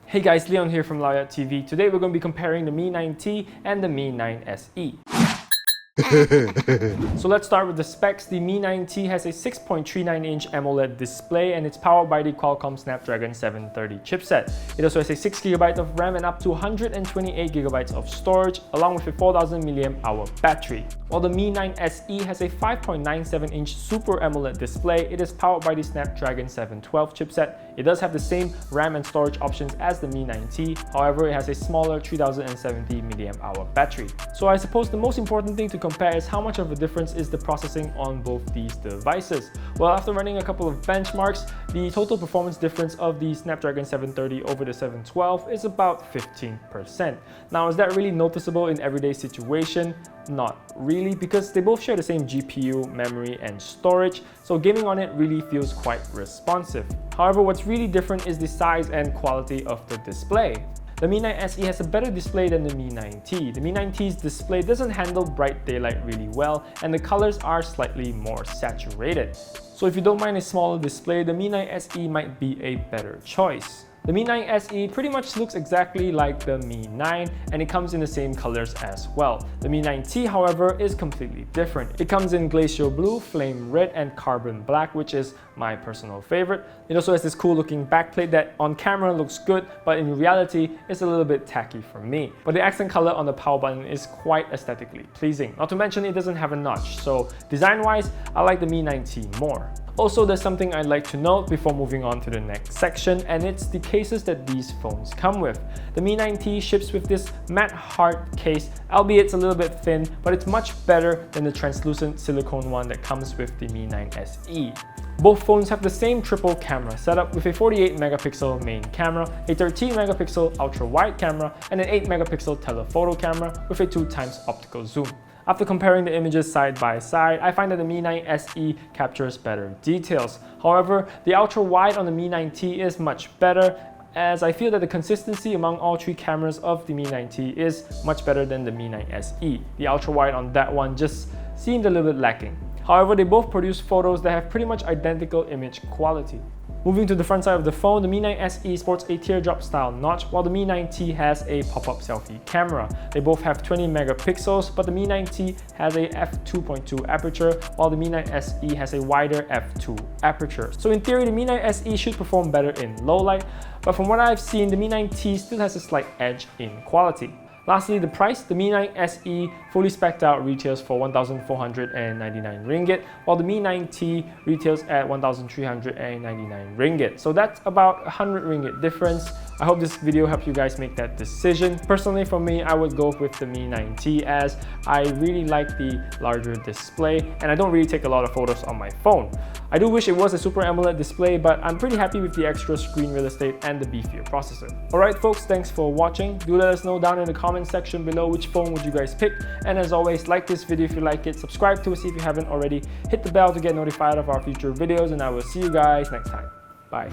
Hey guys, Leon here from Laoyat TV. Today we're going to be comparing the Mi 9T and the Mi 9 SE. So let's start with the specs. The Mi 9T has a 6.39-inch AMOLED display and it's powered by the Qualcomm Snapdragon 730 chipset. It also has a 6GB of RAM and up to 128GB of storage, along with a 4000 mAh battery. While the Mi 9 SE has a 5.97-inch Super AMOLED display, it is powered by the Snapdragon 712 chipset. It does have the same RAM and storage options as the Mi 9T, however it has a smaller 3070 mAh battery. So I suppose the most important thing to compare is how much of a difference is the processing on both these devices. Well, after running a couple of benchmarks, the total performance difference of the Snapdragon 730 over the 712 is about 15%. Now, is that really noticeable in everyday situation? Not really, because they both share the same GPU, memory, and storage, so gaming on it really feels quite responsive. However, what's really different is the size and quality of the display. The Mi 9 SE has a better display than the Mi 9T. The Mi 9T's display doesn't handle bright daylight really well, and the colors are slightly more saturated. So if you don't mind a smaller display, the Mi 9 SE might be a better choice. The Mi 9 SE pretty much looks exactly like the Mi 9 and it comes in the same colors as well. The Mi 9T, however, is completely different. It comes in glacial blue, flame red, and carbon black, which is my personal favorite. It also has this cool looking backplate that on camera looks good, but in reality it's a little bit tacky for me. But the accent color on the power button is quite aesthetically pleasing. Not to mention it doesn't have a notch, so design wise I like the Mi 9T more. Also, there's something I'd like to note before moving on to the next section, and it's the cases that these phones come with. The Mi 9T ships with this matte hard case, albeit it's a little bit thin, but it's much better than the translucent silicone one that comes with the Mi 9 SE. Both phones have the same triple camera setup with a 48-megapixel main camera, a 13-megapixel ultra-wide camera, and an 8-megapixel telephoto camera with a 2x optical zoom. After comparing the images side by side, I find that the Mi 9 SE captures better details. However, the ultra-wide on the Mi 9T is much better, as I feel that the consistency among all three cameras of the Mi 9T is much better than the Mi 9 SE. The ultra-wide on that one just seemed a little bit lacking. However, they both produce photos that have pretty much identical image quality. Moving to the front side of the phone, the Mi 9 SE sports a teardrop style notch, while the Mi 9T has a pop-up selfie camera. They both have 20 megapixels, but the Mi 9T has a f2.2 aperture, while the Mi 9 SE has a wider f2 aperture. So in theory, the Mi 9 SE should perform better in low light, but from what I've seen, the Mi 9T still has a slight edge in quality. Lastly, the price. The Mi 9 SE fully spec'd out retails for 1,499 ringgit, while the Mi 9T retails at 1,399 ringgit. So that's about 100 ringgit difference. I hope this video helped you guys make that decision. Personally, for me, I would go with the Mi 9T as I really like the larger display and I don't really take a lot of photos on my phone. I do wish it was a Super AMOLED display, but I'm pretty happy with the extra screen real estate and the beefier processor. Alright folks, thanks for watching. Do let us know down in the comment section below which phone would you guys pick, and as always, like this video if you like it, subscribe to us if you haven't already, hit the bell to get notified of our future videos, and I will see you guys next time. Bye.